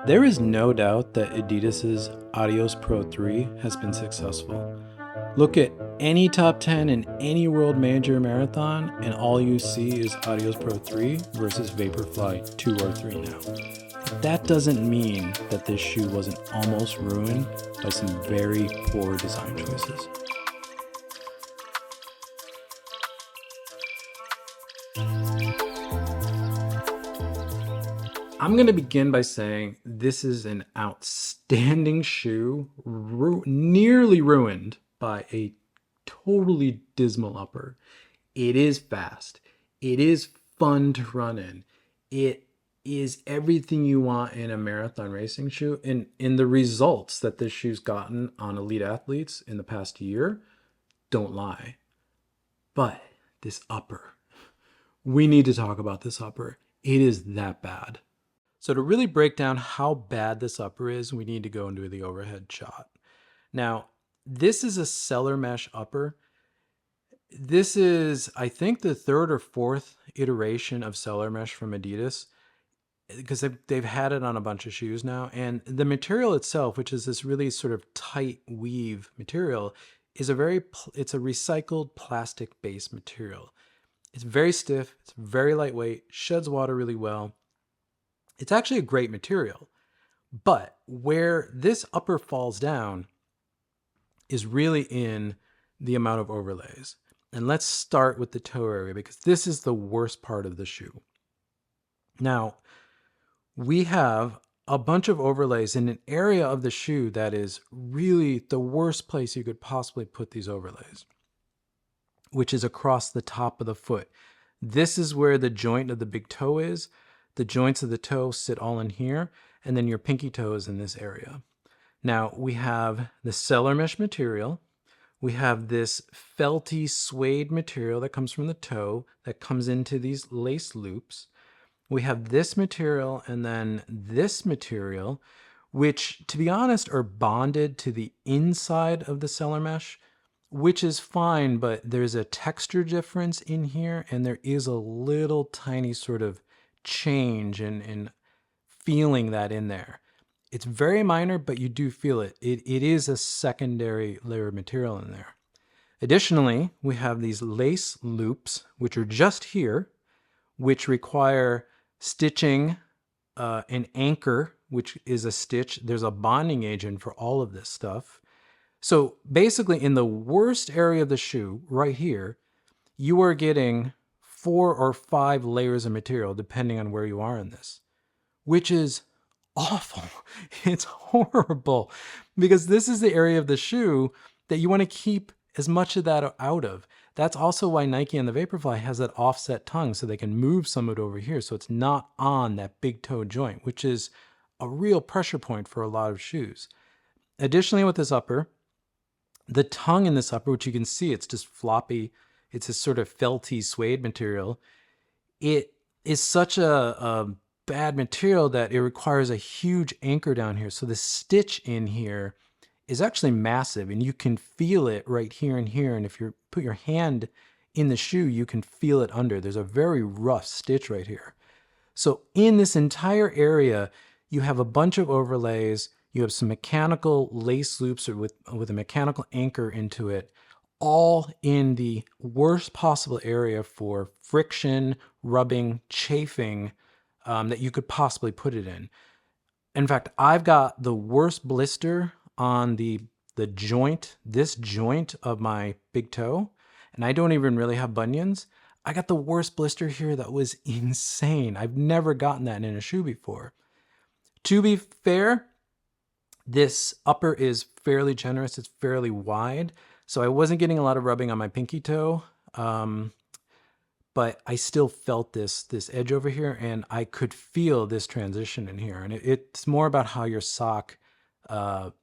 There is no doubt that Adidas's Adios Pro 3 has been successful. Look at any top 10 in any world major marathon, and all you see is Adios Pro 3 versus Vaporfly 2 or 3 now. But that doesn't mean that this shoe wasn't almost ruined by some very poor design choices. I'm going to begin by saying this is an outstanding shoe, nearly ruined by a totally dismal upper. It is fast. It is fun to run in. It is everything you want in a marathon racing shoe. And in the results that this shoe's gotten on elite athletes in the past year, don't lie. But this upper, we need to talk about this upper. It is that bad. So to really break down how bad this upper is, we need to go into the overhead shot. Now, this is a Cellar Mesh upper. This is, I think, the third or fourth iteration of Cellar Mesh from Adidas, because they've had it on a bunch of shoes now. And the material itself, which is this really sort of tight weave material, is it's a recycled plastic-based material. It's very stiff, it's very lightweight, sheds water really well. It's actually a great material, but where this upper falls down is really in the amount of overlays. And let's start with the toe area, because this is the worst part of the shoe. Now, we have a bunch of overlays in an area of the shoe that is really the worst place you could possibly put these overlays, which is across the top of the foot. This is where the joint of the big toe is. The joints of the toe sit all in here, and then your pinky toe is in this area. Now, we have the Cellar Mesh material. We have this felty suede material that comes from the toe that comes into these lace loops. We have this material and then this material, which, to be honest, are bonded to the inside of the Cellar Mesh, which is fine, but there's a texture difference in here, and there is a little tiny sort of change in feeling that in there. It's very minor, but you do feel it. It is a secondary layer of material in there. Additionally, we have these lace loops, which are just here, which require stitching, an anchor, which is a stitch. There's a bonding agent for all of this stuff. So basically, in the worst area of the shoe, right here, you are getting 4 or 5 layers of material, depending on where you are in this, which is awful. It's horrible, because this is the area of the shoe that you want to keep as much of that out of. That's also why Nike and the Vaporfly has that offset tongue, so they can move some of it over here, so it's not on that big toe joint, which is a real pressure point for a lot of shoes. Additionally, with this upper, the tongue in this upper, which you can see, it's just floppy. It's a sort of felty suede material. It is such a bad material that it requires a huge anchor down here. So the stitch in here is actually massive, and you can feel it right here and here. And if you put your hand in the shoe, you can feel it under. There's a very rough stitch right here. So in this entire area, you have a bunch of overlays. You have some mechanical lace loops with a mechanical anchor into it, all in the worst possible area for friction, rubbing, chafing that you could possibly put it in. In fact, I've got the worst blister on the joint, this joint of my big toe, and I don't even really have bunions. I got the worst blister here that was insane. I've never gotten that in a shoe before. To be fair, this upper is fairly generous. It's fairly wide. So I wasn't getting a lot of rubbing on my pinky toe, but I still felt this edge over here, and I could feel this transition in here. And it's more about how your sock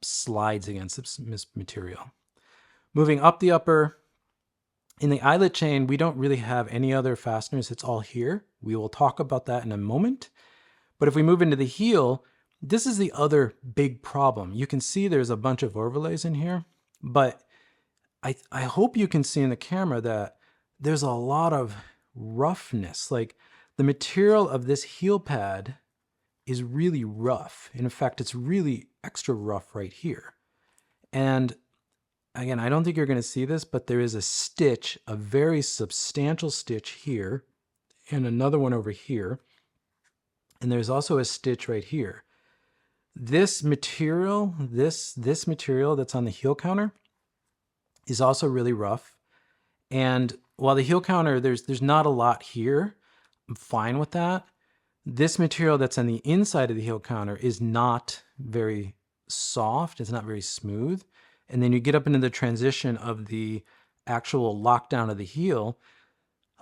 slides against this material. Moving up the upper, in the eyelet chain, we don't really have any other fasteners. It's all here. We will talk about that in a moment. But if we move into the heel, this is the other big problem. You can see there's a bunch of overlays in here, but I hope you can see in the camera that there's a lot of roughness. Like, the material of this heel pad is really rough. In fact, it's really extra rough right here. And again, I don't think you're going to see this, but there is a stitch, a very substantial stitch here, and another one over here. And there's also a stitch right here. This material, this material that's on the heel counter is also really rough. And while the heel counter, there's not a lot here, I'm fine with that. This material that's on the inside of the heel counter is not very soft. It's not very smooth. And then you get up into the transition of the actual lockdown of the heel.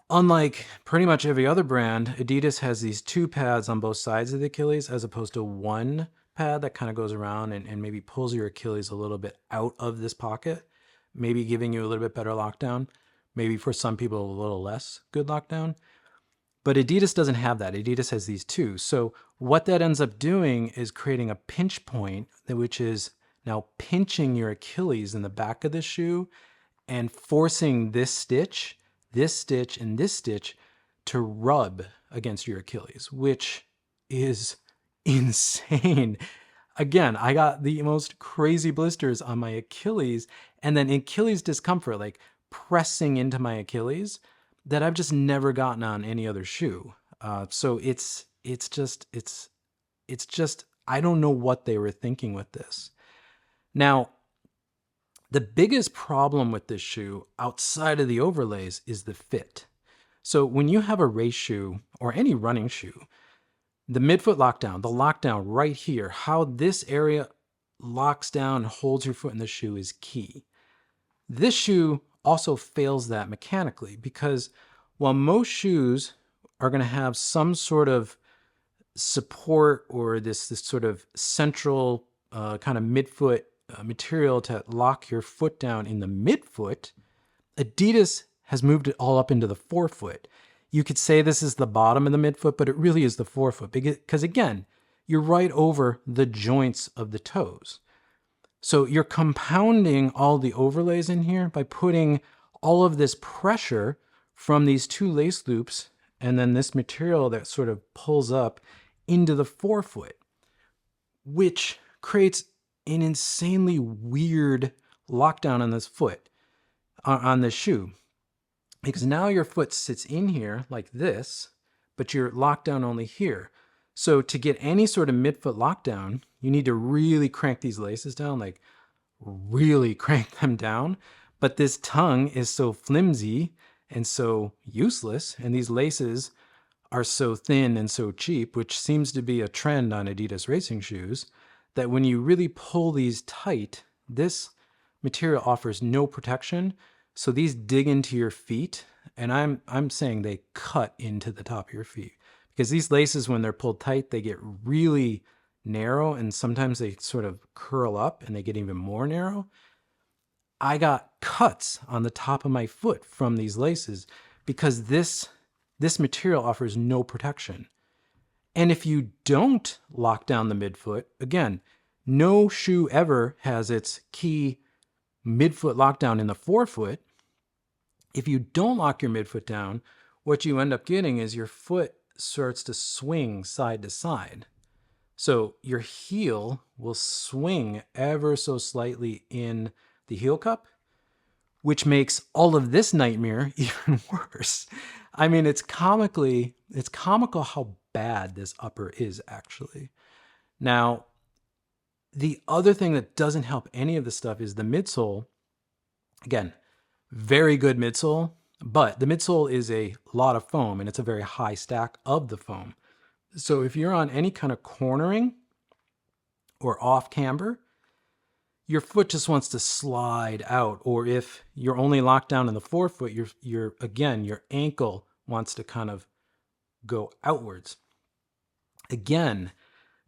Unlike pretty much every other brand, Adidas has these two pads on both sides of the Achilles as opposed to one pad that kind of goes around and maybe pulls your Achilles a little bit out of this pocket, maybe giving you a little bit better lockdown, maybe for some people a little less good lockdown. But Adidas doesn't have that. Adidas has these two. So what that ends up doing is creating a pinch point, which is now pinching your Achilles in the back of the shoe and forcing this stitch, and this stitch to rub against your Achilles, which is insane. Again, I got the most crazy blisters on my Achilles and then Achilles discomfort, like pressing into my Achilles, that I've just never gotten on any other shoe. So it's just, I don't know what they were thinking with this. Now, the biggest problem with this shoe outside of the overlays is the fit. So when you have a race shoe or any running shoe, the midfoot lockdown, the lockdown right here, how this area locks down and holds your foot in the shoe is key. This shoe also fails that mechanically because while most shoes are going to have some sort of support or this sort of central kind of midfoot material to lock your foot down in the midfoot, Adidas has moved it all up into the forefoot. You could say this is the bottom of the midfoot, but it really is the forefoot because again, you're right over the joints of the toes. So you're compounding all the overlays in here by putting all of this pressure from these two lace loops and then this material that sort of pulls up into the forefoot, which creates an insanely weird lockdown on this foot, on this shoe. Because now your foot sits in here like this, but you're locked down only here. So to get any sort of midfoot lockdown, you need to really crank these laces down, like really crank them down. But this tongue is so flimsy and so useless, and these laces are so thin and so cheap, which seems to be a trend on Adidas racing shoes, that when you really pull these tight, this material offers no protection. So these dig into your feet, and I'm saying they cut into the top of your feet. Because these laces, when they're pulled tight, they get really narrow, and sometimes they sort of curl up and they get even more narrow. I got cuts on the top of my foot from these laces because this material offers no protection. And if you don't lock down the midfoot, again, no shoe ever has its key midfoot lockdown in the forefoot. If you don't lock your midfoot down, what you end up getting is your foot starts to swing side to side. So your heel will swing ever so slightly in the heel cup, which makes all of this nightmare even worse. I mean, it's comical how bad this upper is actually. Now, the other thing that doesn't help any of this stuff is the midsole. Again, very good midsole, but the midsole is a lot of foam and it's a very high stack of the foam. So if you're on any kind of cornering or off camber, your foot just wants to slide out. Or if you're only locked down in the forefoot, your ankle wants to kind of go outwards. Again,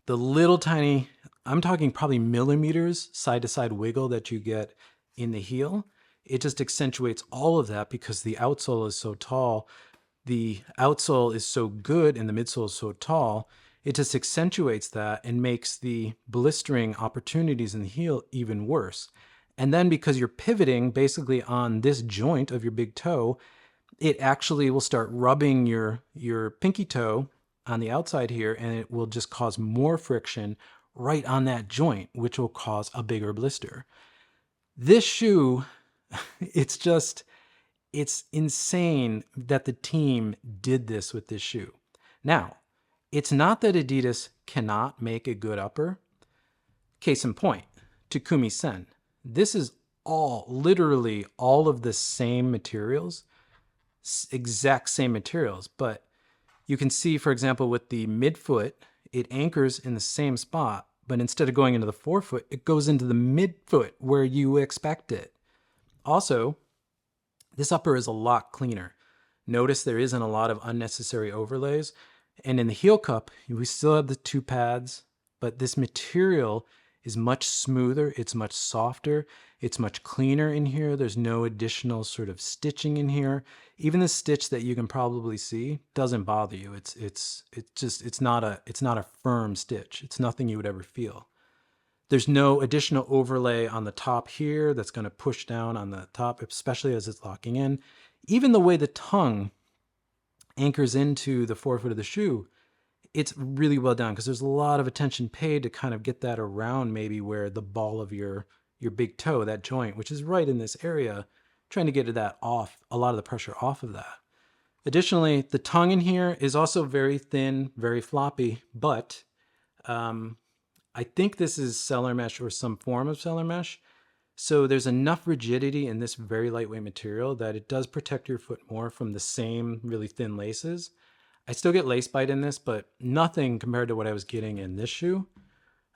the little tiny, I'm talking probably millimeters side to side wiggle that you get in the heel, it just accentuates all of that because the outsole is so tall. The outsole is so good and the midsole is so tall. It just accentuates that and makes the blistering opportunities in the heel even worse. And then because you're pivoting basically on this joint of your big toe, it actually will start rubbing your pinky toe on the outside here, and it will just cause more friction right on that joint, which will cause a bigger blister. This shoe, it's insane that the team did this with this shoe. Now, it's not that Adidas cannot make a good upper. Case in point, Takumi Sen. This is literally all of the same materials, exact same materials, but you can see, for example, with the midfoot, it anchors in the same spot, but instead of going into the forefoot, it goes into the midfoot where you expect it. Also, this upper is a lot cleaner. Notice there isn't a lot of unnecessary overlays. And in the heel cup, we still have the two pads, but this material is much smoother. It's much softer. It's much cleaner in here. There's no additional sort of stitching in here. Even the stitch that you can probably see doesn't bother you. It's not a firm stitch. It's nothing you would ever feel. There's no additional overlay on the top here that's going to push down on the top, especially as it's locking in. Even the way the tongue anchors into the forefoot of the shoe, it's really well done because there's a lot of attention paid to kind of get that around maybe where the ball of your big toe, that joint, which is right in this area, trying to get that off, a lot of the pressure off of that. Additionally, the tongue in here is also very thin, very floppy, but I think this is cellar mesh or some form of cellar mesh. So there's enough rigidity in this very lightweight material that it does protect your foot more from the same really thin laces. I still get lace bite in this, but nothing compared to what I was getting in this shoe.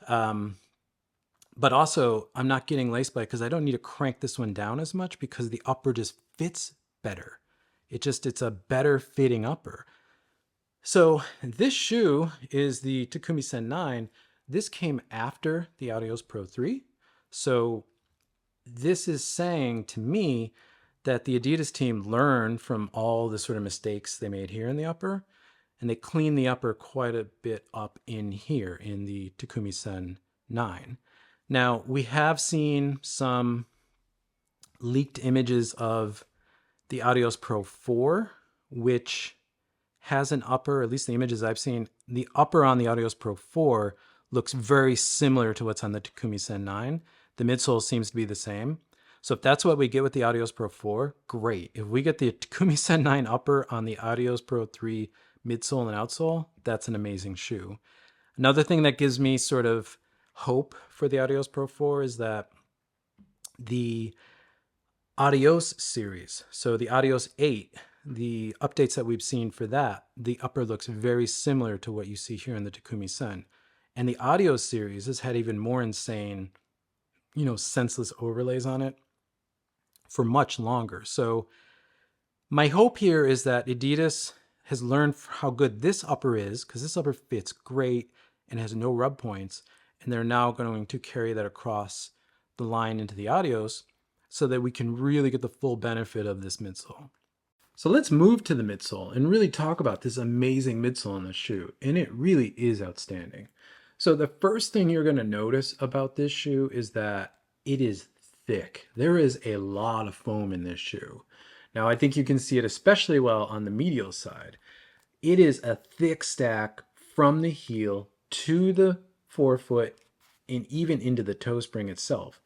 But also, I'm not getting lace bite because I don't need to crank this one down as much because the upper just fits better. It's a better fitting upper. So this shoe is the Takumi Sen 9. This came after the Adios Pro 3. So this is saying to me that the Adidas team learned from all the sort of mistakes they made here in the upper, and they cleaned the upper quite a bit up in here in the Takumi Sen 9. Now, we have seen some leaked images of the Adios Pro 4, which has an upper, at least the images I've seen, the upper on the Adios Pro 4 looks very similar to what's on the Takumi Sen 9. The midsole seems to be the same. So if that's what we get with the Adios Pro 4, great. If we get the Takumi Sen 9 upper on the Adios Pro 3 midsole and outsole, that's an amazing shoe. Another thing that gives me sort of hope for the Adios Pro 4 is that the Adios series, so the Adios 8, the updates that we've seen for that, the upper looks very similar to what you see here in the Takumi Sen. And the Adios series has had even more insane, senseless overlays on it for much longer. So my hope here is that Adidas has learned how good this upper is, because this upper fits great and has no rub points, and they're now going to carry that across the line into the Adios so that we can really get the full benefit of this midsole. So let's move to the midsole and really talk about this amazing midsole in the shoe, and it really is outstanding. So the first thing you're going to notice about this shoe is that it is thick. There is a lot of foam in this shoe. Now, I think you can see it especially well on the medial side. It is a thick stack from the heel to the forefoot and even into the toe spring itself.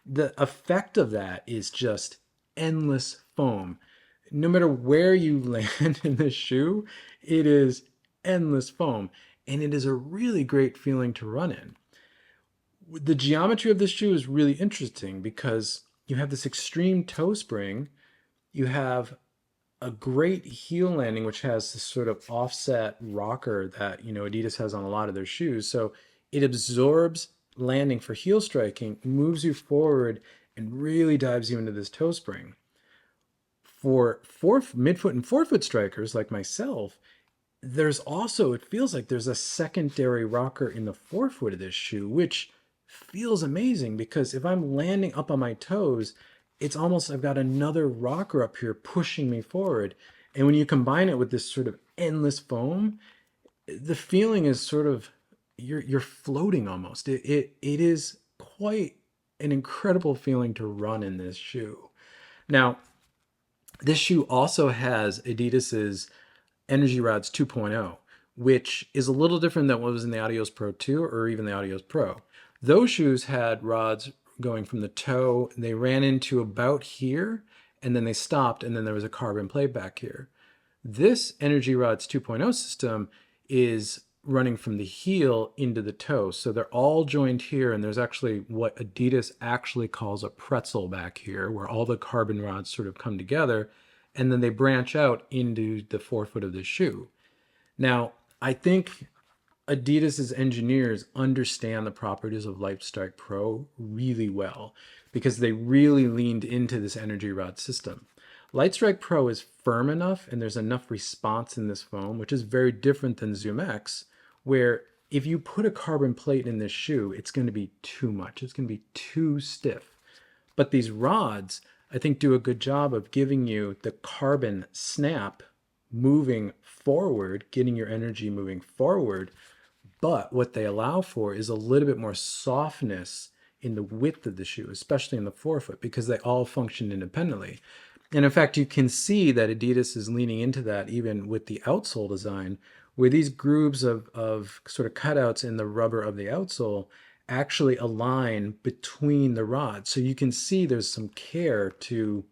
The effect of that is just endless foam. No matter where you land in this shoe, it is endless foam. And it is a really great feeling to run in. The geometry of this shoe is really interesting because you have this extreme toe spring. You have a great heel landing, which has this sort of offset rocker that, Adidas has on a lot of their shoes. So it absorbs landing for heel striking, moves you forward, and really dives you into this toe spring. For midfoot and forefoot strikers like myself, there's also, it feels like there's a secondary rocker in the forefoot of this shoe, which feels amazing because if I'm landing up on my toes, it's almost, I've got another rocker up here pushing me forward. And when you combine it with this sort of endless foam, the feeling is sort of, you're floating almost. It is quite an incredible feeling to run in this shoe. Now, this shoe also has Adidas's Energy Rods 2.0, which is a little different than what was in the Adios Pro 2 or even the Adios Pro. Those shoes had rods going from the toe, they ran into about here, and then they stopped, and then there was a carbon plate back here. This Energy Rods 2.0 system is running from the heel into the toe. So they're all joined here, and there's actually what Adidas actually calls a pretzel back here, where all the carbon rods sort of come together, and then they branch out into the forefoot of the shoe. Now, I think Adidas's engineers understand the properties of Lightstrike Pro really well because they really leaned into this energy rod system. Lightstrike Pro is firm enough and there's enough response in this foam, which is very different than Zoom X, where if you put a carbon plate in this shoe, it's going to be too much. It's going to be too stiff. But these rods, I think, do a good job of giving you the carbon snap moving forward, getting your energy moving forward. But what they allow for is a little bit more softness in the width of the shoe, especially in the forefoot, because they all function independently. And in fact, you can see that Adidas is leaning into that even with the outsole design, where these grooves of sort of cutouts in the rubber of the outsole actually align between the rods. So you can see there's some care to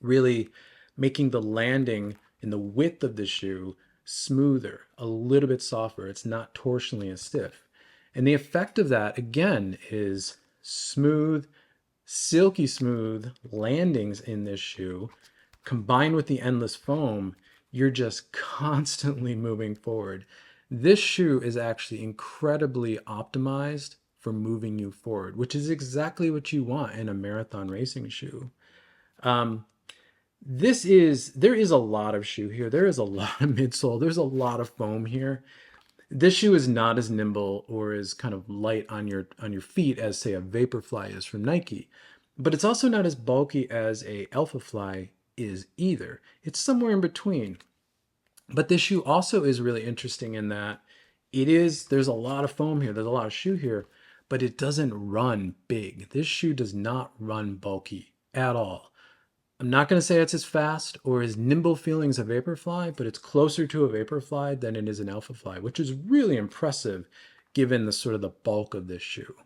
really making the landing in the width of the shoe smoother, a little bit softer. It's not torsionally as stiff. And the effect of that, again, is smooth, silky smooth landings in this shoe. Combined with the endless foam, you're just constantly moving forward. This shoe is actually incredibly optimized for moving you forward, which is exactly what you want in a marathon racing shoe. There is a lot of shoe here. There is a lot of midsole. There's a lot of foam here. This shoe is not as nimble or as kind of light on your feet as, say, a Vaporfly is from Nike. But it's also not as bulky as a Alphafly is either. It's somewhere in between. But this shoe also is really interesting in that there's a lot of foam here. There's a lot of shoe here, but it doesn't run big. This shoe does not run bulky at all. I'm not going to say it's as fast or as nimble feeling as a Vaporfly, but it's closer to a Vaporfly than it is an Alphafly, which is really impressive given the sort of the bulk of this shoe.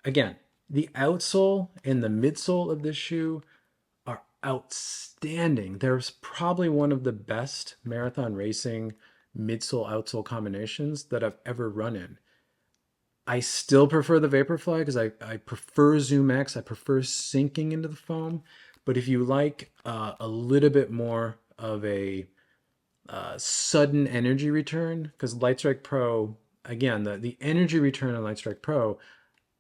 Again, the outsole and the midsole of this shoe are outstanding. There's probably one of the best marathon racing midsole outsole combinations that I've ever run in. I still prefer the Vaporfly because I prefer Zoom X. I prefer sinking into the foam. But if you like a little bit more of a sudden energy return, because Lightstrike Pro, again, the energy return on Lightstrike Pro,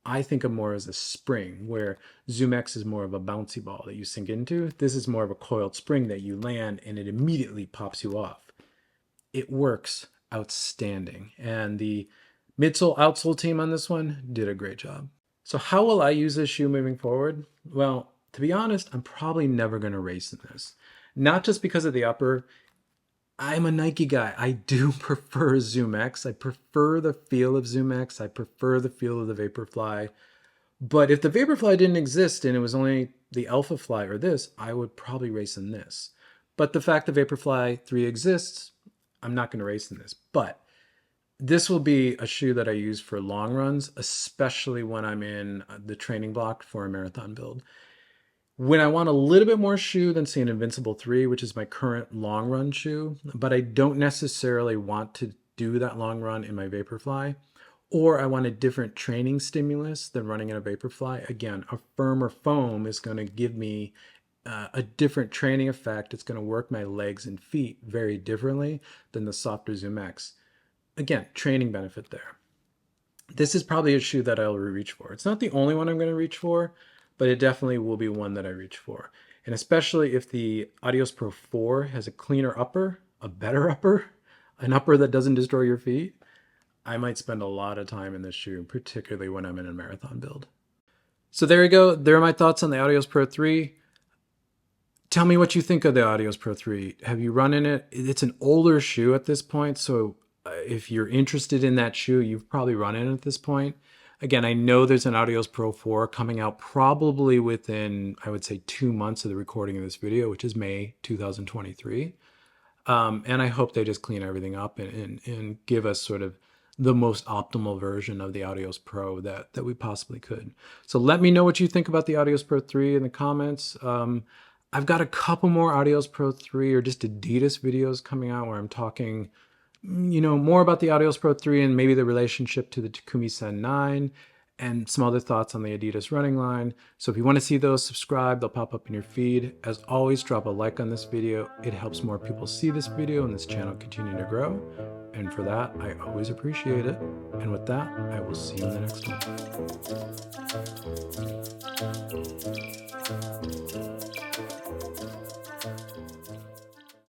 I think of more as a spring, where Zoom X is more of a bouncy ball that you sink into. This is more of a coiled spring that you land and it immediately pops you off. It works outstanding. And the midsole outsole team on this one did a great job. So how will I use this shoe moving forward? Well, to be honest, I'm probably never going to race in this. Not just because of the upper. I'm a Nike guy. I do prefer Zoom X. I prefer the feel of Zoom X. I prefer the feel of the Vaporfly. But if the Vaporfly didn't exist and it was only the Alphafly or this, I would probably race in this. But the fact that Vaporfly 3 exists, I'm not going to race in this. But this will be a shoe that I use for long runs, especially when I'm in the training block for a marathon build. When I want a little bit more shoe than, say, an Invincible 3, which is my current long run shoe, but I don't necessarily want to do that long run in my Vaporfly, or I want a different training stimulus than running in a Vaporfly, again, a firmer foam is going to give me a different training effect. It's going to work my legs and feet very differently than the softer Zoom X. Again, training benefit there. This is probably a shoe that I'll reach for. It's not the only one I'm going to reach for, but it definitely will be one that I reach for. And especially if the Adios Pro 4 has a cleaner upper, a better upper, an upper that doesn't destroy your feet, I might spend a lot of time in this shoe, particularly when I'm in a marathon build. So there you go. There are my thoughts on the Adios Pro 3. Tell me what you think of the Adios Pro 3. Have you run in it? It's an older shoe at this point, so if you're interested in that shoe, you've probably run in it at this point. Again, I know there's an Adios Pro 4 coming out probably within, I would say, 2 months of the recording of this video, which is May 2023. And I hope they just clean everything up and give us sort of the most optimal version of the Adios Pro that we possibly could. So let me know what you think about the Adios Pro 3 in the comments. I've got a couple more Adios Pro 3 or just Adidas videos coming out where I'm talking, more about the Adios Pro 3 and maybe the relationship to the Takumi Sen 9 and some other thoughts on the Adidas running line. So if you want to see those, subscribe. They'll pop up in your feed. As always, drop a like on this video. It helps more people see this video and this channel continue to grow. And for that, I always appreciate it. And with that, I will see you in the next one.